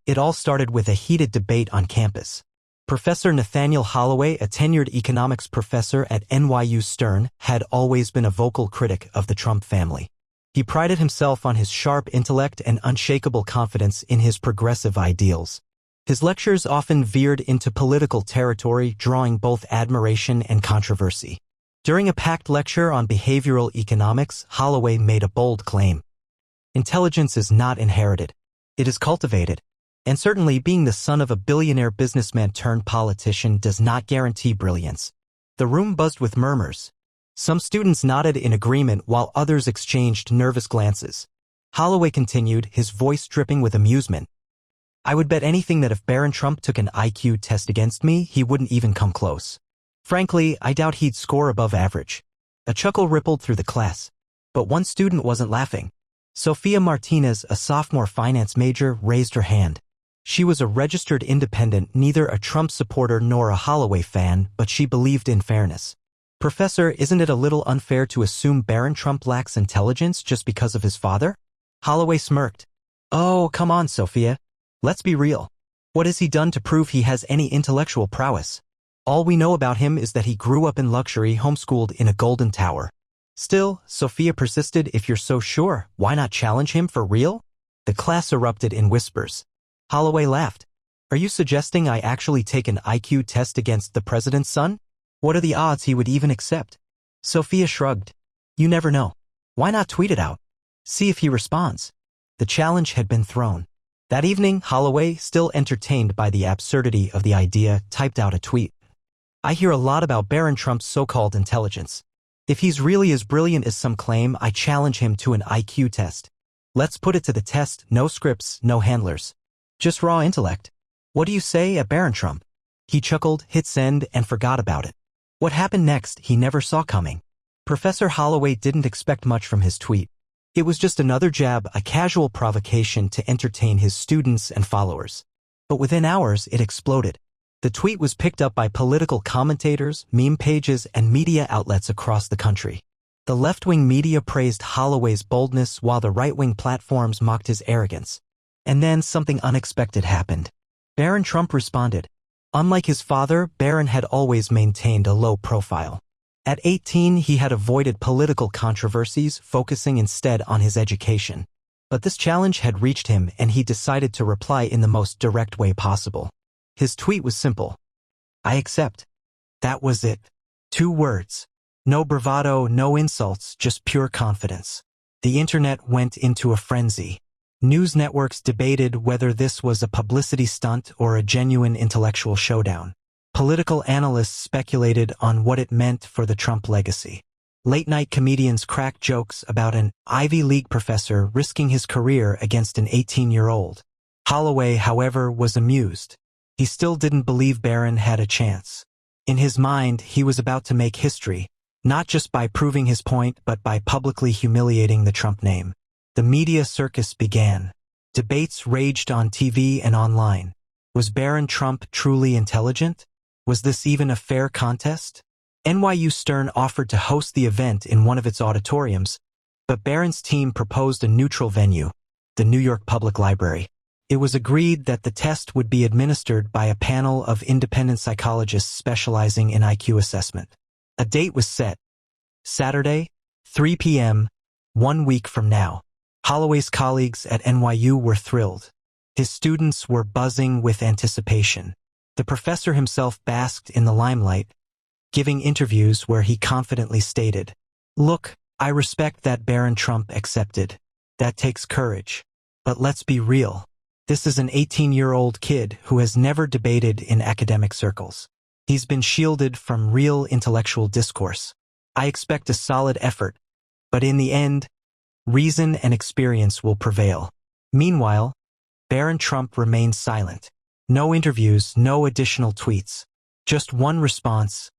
It all started with a heated debate on campus. Professor Nathaniel Holloway, a tenured economics professor at NYU Stern, had always been a vocal critic of the Trump family. He prided himself on his sharp intellect and unshakable confidence in his progressive ideals. His lectures often veered into political territory, drawing both admiration and controversy. During a packed lecture on behavioral economics, Holloway made a bold claim. Intelligence is not inherited. It is cultivated. And certainly being the son of a billionaire businessman turned politician does not guarantee brilliance. The room buzzed with murmurs. Some students nodded in agreement while others exchanged nervous glances. Holloway continued, his voice dripping with amusement. I would bet anything that if Barron Trump took an IQ test against me, he wouldn't even come close. Frankly, I doubt he'd score above average. A chuckle rippled through the class. But one student wasn't laughing. Sophia Martinez, a sophomore finance major, raised her hand. She was a registered independent, neither a Trump supporter nor a Holloway fan, but she believed in fairness. Professor, isn't it a little unfair to assume Barron Trump lacks intelligence just because of his father? Holloway smirked. Oh, come on, Sophia. Let's be real. What has he done to prove he has any intellectual prowess? All we know about him is that he grew up in luxury, homeschooled in a golden tower. Still, Sophia persisted, if you're so sure, why not challenge him for real? The class erupted in whispers. Holloway laughed. Are you suggesting I actually take an IQ test against the president's son? What are the odds he would even accept? Sophia shrugged. You never know. Why not tweet it out? See if he responds. The challenge had been thrown. That evening, Holloway, still entertained by the absurdity of the idea, typed out a tweet. I hear a lot about Barron Trump's so-called intelligence. If he's really as brilliant as some claim, I challenge him to an IQ test. Let's put it to the test, no scripts, no handlers. Just raw intellect. What do you say at Barron Trump? He chuckled, hit send, and forgot about it. What happened next, he never saw coming. Professor Holloway didn't expect much from his tweet. It was just another jab, a casual provocation to entertain his students and followers. But within hours, it exploded. The tweet was picked up by political commentators, meme pages, and media outlets across the country. The left-wing media praised Holloway's boldness while the right-wing platforms mocked his arrogance. And then something unexpected happened. Barron Trump responded. Unlike his father, Barron had always maintained a low profile. At 18, he had avoided political controversies, focusing instead on his education. But this challenge had reached him, and he decided to reply in the most direct way possible. His tweet was simple. I accept. That was it. 2 words. No bravado, no insults, just pure confidence. The internet went into a frenzy. News networks debated whether this was a publicity stunt or a genuine intellectual showdown. Political analysts speculated on what it meant for the Trump legacy. Late-night comedians cracked jokes about an Ivy League professor risking his career against an 18-year-old. Holloway, however, was amused. He still didn't believe Barron had a chance. In his mind, he was about to make history, not just by proving his point, but by publicly humiliating the Trump name. The media circus began. Debates raged on TV and online. Was Barron Trump truly intelligent? Was this even a fair contest? NYU Stern offered to host the event in one of its auditoriums, but Barron's team proposed a neutral venue, the New York Public Library. It was agreed that the test would be administered by a panel of independent psychologists specializing in IQ assessment. A date was set. Saturday, 3 p.m., 1 week from now. Holloway's colleagues at NYU were thrilled. His students were buzzing with anticipation. The professor himself basked in the limelight, giving interviews where he confidently stated, Look, I respect that Barron Trump accepted. That takes courage. But let's be real. This is an 18-year-old kid who has never debated in academic circles. He's been shielded from real intellectual discourse. I expect a solid effort, but in the end, reason and experience will prevail. Meanwhile, Barron Trump remained silent. No interviews, no additional tweets. Just one response.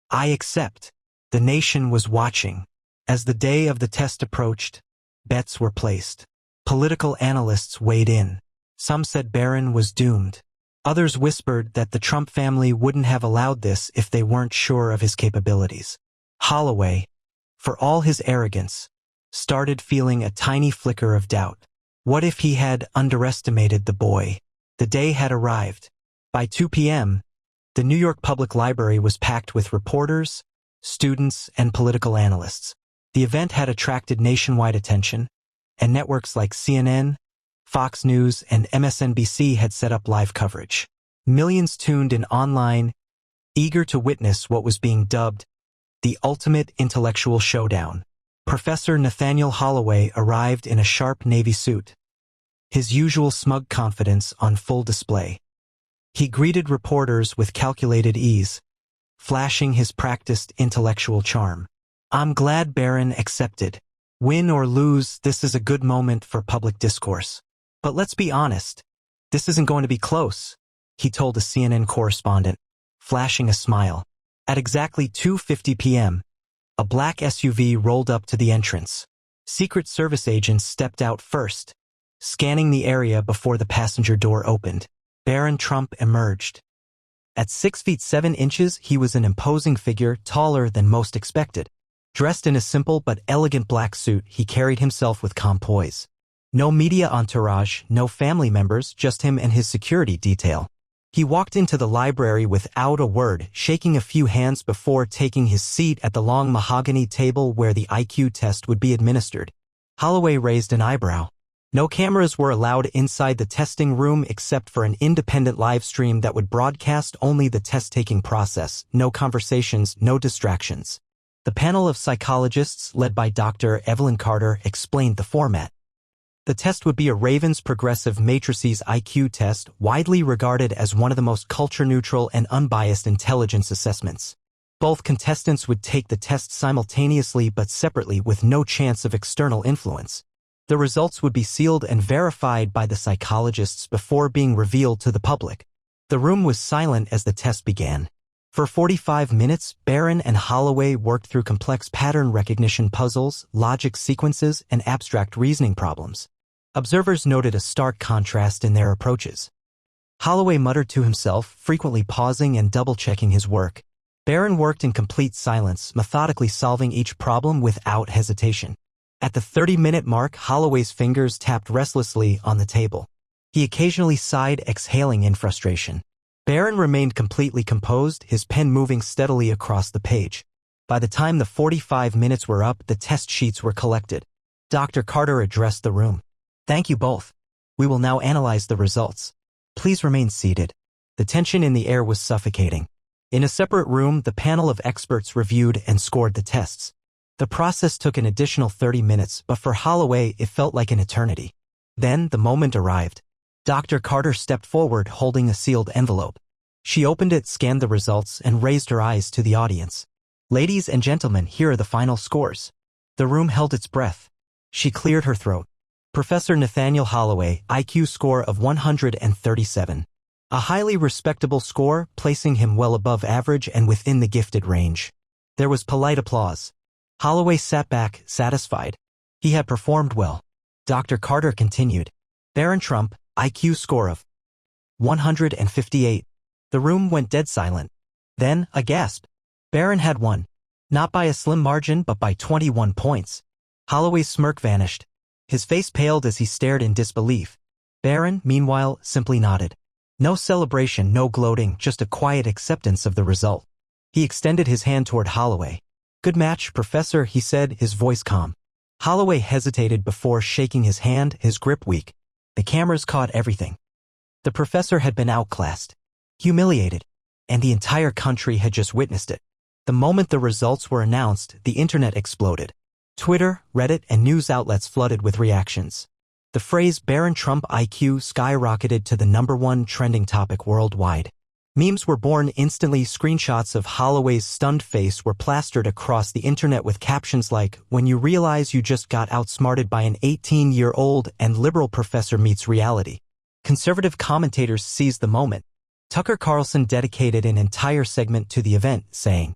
I accept. The nation was watching. As the day of the test approached, bets were placed. Political analysts weighed in. Some said Barron was doomed. Others whispered that the Trump family wouldn't have allowed this if they weren't sure of his capabilities. Holloway, for all his arrogance, started feeling a tiny flicker of doubt. What if he had underestimated the boy? The day had arrived. By 2 p.m., the New York Public Library was packed with reporters, students, and political analysts. The event had attracted nationwide attention, and networks like CNN, Fox News, and MSNBC had set up live coverage. Millions tuned in online, eager to witness what was being dubbed the ultimate intellectual showdown. Professor Nathaniel Holloway arrived in a sharp navy suit, his usual smug confidence on full display. He greeted reporters with calculated ease, flashing his practiced intellectual charm. "I'm glad Barron accepted. Win or lose, this is a good moment for public discourse. But let's be honest, this isn't going to be close," he told a CNN correspondent, flashing a smile. At exactly 2:50 p.m., a black SUV rolled up to the entrance. Secret Service agents stepped out first, scanning the area before the passenger door opened. Barron Trump emerged. At 6 feet 7 inches, he was an imposing figure, taller than most expected. Dressed in a simple but elegant black suit, he carried himself with calm poise. No media entourage, no family members, just him and his security detail. He walked into the library without a word, shaking a few hands before taking his seat at the long mahogany table where the IQ test would be administered. Holloway raised an eyebrow. No cameras were allowed inside the testing room except for an independent live stream that would broadcast only the test-taking process. No conversations, no distractions. The panel of psychologists, led by Dr. Evelyn Carter, explained the format. The test would be a Raven's Progressive Matrices IQ test, widely regarded as one of the most culture-neutral and unbiased intelligence assessments. Both contestants would take the test simultaneously but separately with no chance of external influence. The results would be sealed and verified by the psychologists before being revealed to the public. The room was silent as the test began. For 45 minutes, Barron and Holloway worked through complex pattern recognition puzzles, logic sequences, and abstract reasoning problems. Observers noted a stark contrast in their approaches. Holloway muttered to himself, frequently pausing and double-checking his work. Barron worked in complete silence, methodically solving each problem without hesitation. At the 30-minute mark, Holloway's fingers tapped restlessly on the table. He occasionally sighed, exhaling in frustration. Barron remained completely composed, his pen moving steadily across the page. By the time the 45 minutes were up, the test sheets were collected. Dr. Carter addressed the room. "Thank you both. We will now analyze the results. Please remain seated." The tension in the air was suffocating. In a separate room, the panel of experts reviewed and scored the tests. The process took an additional 30 minutes, but for Holloway, it felt like an eternity. Then, the moment arrived. Dr. Carter stepped forward, holding a sealed envelope. She opened it, scanned the results, and raised her eyes to the audience. "Ladies and gentlemen, here are the final scores." The room held its breath. She cleared her throat. Professor Nathaniel Holloway, IQ score of 137. A highly respectable score, placing him well above average and within the gifted range. There was polite applause. Holloway sat back, satisfied. He had performed well. Dr. Carter continued. Barron Trump, IQ score of 158. The room went dead silent. Then, a gasp. Barron had won. Not by a slim margin, but by 21 points. Holloway's smirk vanished. His face paled as he stared in disbelief. Barron, meanwhile, simply nodded. No celebration, no gloating, just a quiet acceptance of the result. He extended his hand toward Holloway. "Good match, Professor," he said, his voice calm. Holloway hesitated before shaking his hand, his grip weak. The cameras caught everything. The professor had been outclassed, humiliated, and the entire country had just witnessed it. The moment the results were announced, the internet exploded. Twitter, Reddit, and news outlets flooded with reactions. The phrase Barron Trump IQ skyrocketed to the #1 trending topic worldwide. Memes were born instantly. Screenshots of Holloway's stunned face were plastered across the internet with captions like, "When you realize you just got outsmarted by an 18-year-old and liberal professor meets reality." Conservative commentators seized the moment. Tucker Carlson dedicated an entire segment to the event, saying,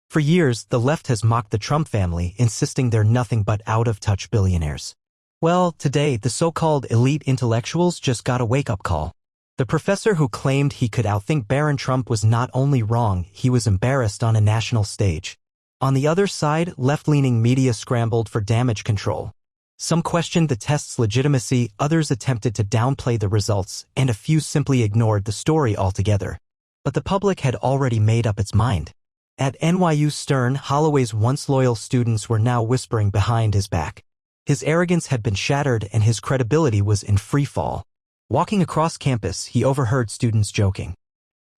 "For years, the left has mocked the Trump family, insisting they're nothing but out-of-touch billionaires. Well, today, the so-called elite intellectuals just got a wake-up call." The professor who claimed he could outthink Barron Trump was not only wrong, he was embarrassed on a national stage. On the other side, left-leaning media scrambled for damage control. Some questioned the test's legitimacy, others attempted to downplay the results, and a few simply ignored the story altogether. But the public had already made up its mind. At NYU Stern, Holloway's once loyal students were now whispering behind his back. His arrogance had been shattered and his credibility was in free fall. Walking across campus, he overheard students joking.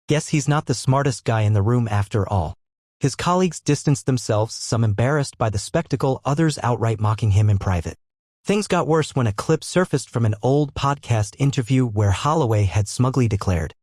Guess he's not the smartest guy in the room after all. His colleagues distanced themselves, some embarrassed by the spectacle, others outright mocking him in private. Things got worse when a clip surfaced from an old podcast interview where Holloway had smugly declared,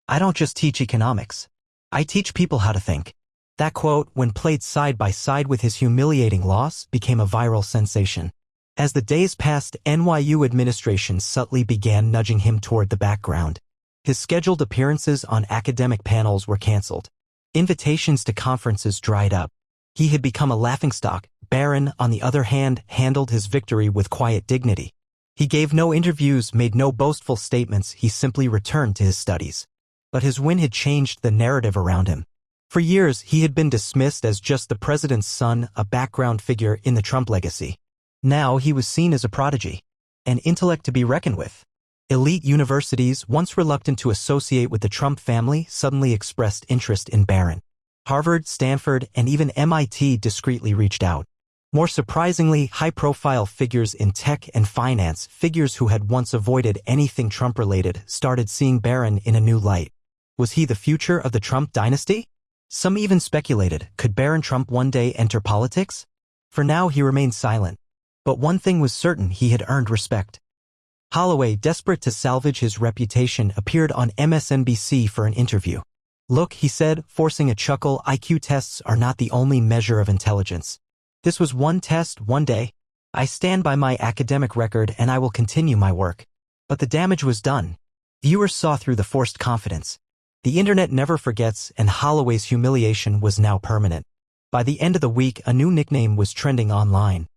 "I don't just teach economics. I teach people how to think." That quote, when played side by side with his humiliating loss, became a viral sensation. As the days passed, NYU administration subtly began nudging him toward the background. His scheduled appearances on academic panels were canceled. Invitations to conferences dried up. He had become a laughingstock. Barron, on the other hand, handled his victory with quiet dignity. He gave no interviews, made no boastful statements, he simply returned to his studies. But his win had changed the narrative around him. For years, he had been dismissed as just the president's son, a background figure in the Trump legacy. Now he was seen as a prodigy, an intellect to be reckoned with. Elite universities, once reluctant to associate with the Trump family, suddenly expressed interest in Barron. Harvard, Stanford, and even MIT discreetly reached out. More surprisingly, high-profile figures in tech and finance, figures who had once avoided anything Trump-related, started seeing Barron in a new light. Was he the future of the Trump dynasty? Some even speculated, could Barron Trump one day enter politics? For now, he remained silent. But one thing was certain, he had earned respect. Holloway, desperate to salvage his reputation, appeared on MSNBC for an interview. "Look," he said, forcing a chuckle, "IQ tests are not the only measure of intelligence. This was one test, one day. I stand by my academic record and I will continue my work." But the damage was done. Viewers saw through the forced confidence. The internet never forgets, and Holloway's humiliation was now permanent. By the end of the week, a new nickname was trending online.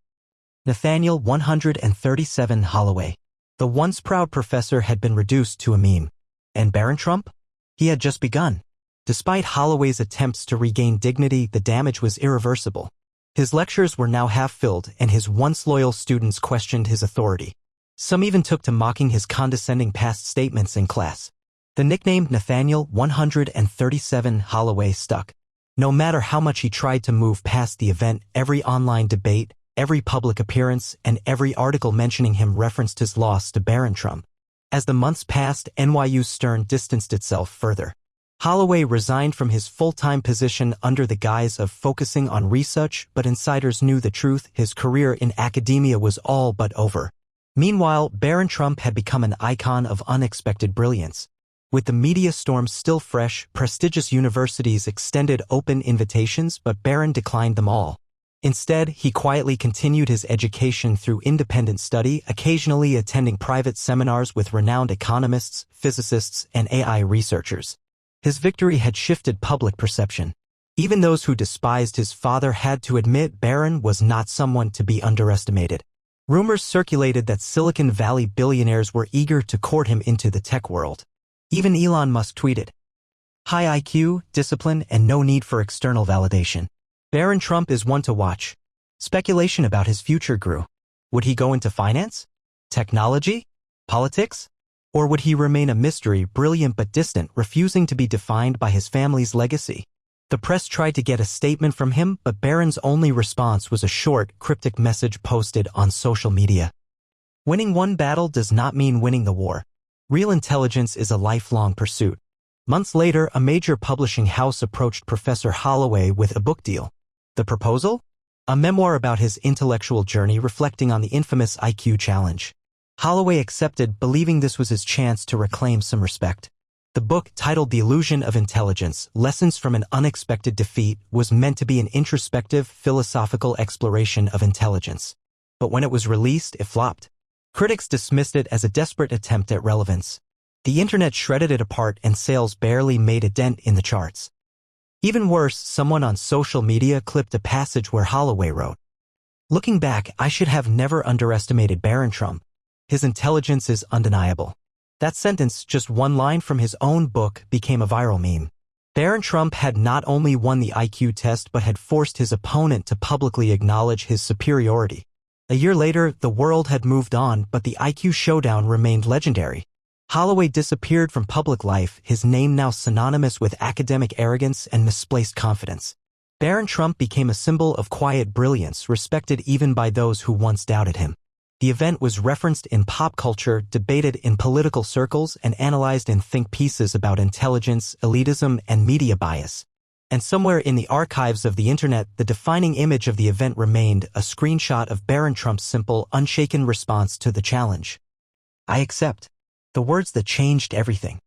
Nathaniel 137 Holloway. The once proud professor had been reduced to a meme. And Barron Trump? He had just begun. Despite Holloway's attempts to regain dignity, the damage was irreversible. His lectures were now half-filled, and his once loyal students questioned his authority. Some even took to mocking his condescending past statements in class. The nickname Nathaniel 137 Holloway stuck. No matter how much he tried to move past the event, every online debate, every public appearance, and every article mentioning him referenced his loss to Barron Trump. As the months passed, NYU Stern distanced itself further. Holloway resigned from his full-time position under the guise of focusing on research, but insiders knew the truth: his career in academia was all but over. Meanwhile, Barron Trump had become an icon of unexpected brilliance. With the media storm still fresh, prestigious universities extended open invitations, but Barron declined them all. Instead, he quietly continued his education through independent study, occasionally attending private seminars with renowned economists, physicists, and AI researchers. His victory had shifted public perception. Even those who despised his father had to admit Barron was not someone to be underestimated. Rumors circulated that Silicon Valley billionaires were eager to court him into the tech world. Even Elon Musk tweeted, "High IQ, discipline, and no need for external validation. Barron Trump is one to watch." Speculation about his future grew. Would he go into finance? Technology? Politics? Or would he remain a mystery, brilliant but distant, refusing to be defined by his family's legacy? The press tried to get a statement from him, but Barron's only response was a short, cryptic message posted on social media. Winning one battle does not mean winning the war. Real intelligence is a lifelong pursuit. Months later, a major publishing house approached Professor Holloway with a book deal. The proposal? A memoir about his intellectual journey reflecting on the infamous IQ challenge. Holloway accepted, believing this was his chance to reclaim some respect. The book, titled The Illusion of Intelligence: Lessons from an Unexpected Defeat, was meant to be an introspective, philosophical exploration of intelligence. But when it was released, it flopped. Critics dismissed it as a desperate attempt at relevance. The internet shredded it apart and sales barely made a dent in the charts. Even worse, someone on social media clipped a passage where Holloway wrote, "Looking back, I should have never underestimated Barron Trump. His intelligence is undeniable." That sentence, just one line from his own book, became a viral meme. Barron Trump had not only won the IQ test but had forced his opponent to publicly acknowledge his superiority. A year later, the world had moved on, but the IQ showdown remained legendary. Holloway disappeared from public life, his name now synonymous with academic arrogance and misplaced confidence. Barron Trump became a symbol of quiet brilliance, respected even by those who once doubted him. The event was referenced in pop culture, debated in political circles, and analyzed in think pieces about intelligence, elitism, and media bias. And somewhere in the archives of the internet, the defining image of the event remained, a screenshot of Barron Trump's simple, unshaken response to the challenge. "I accept." The words that changed everything.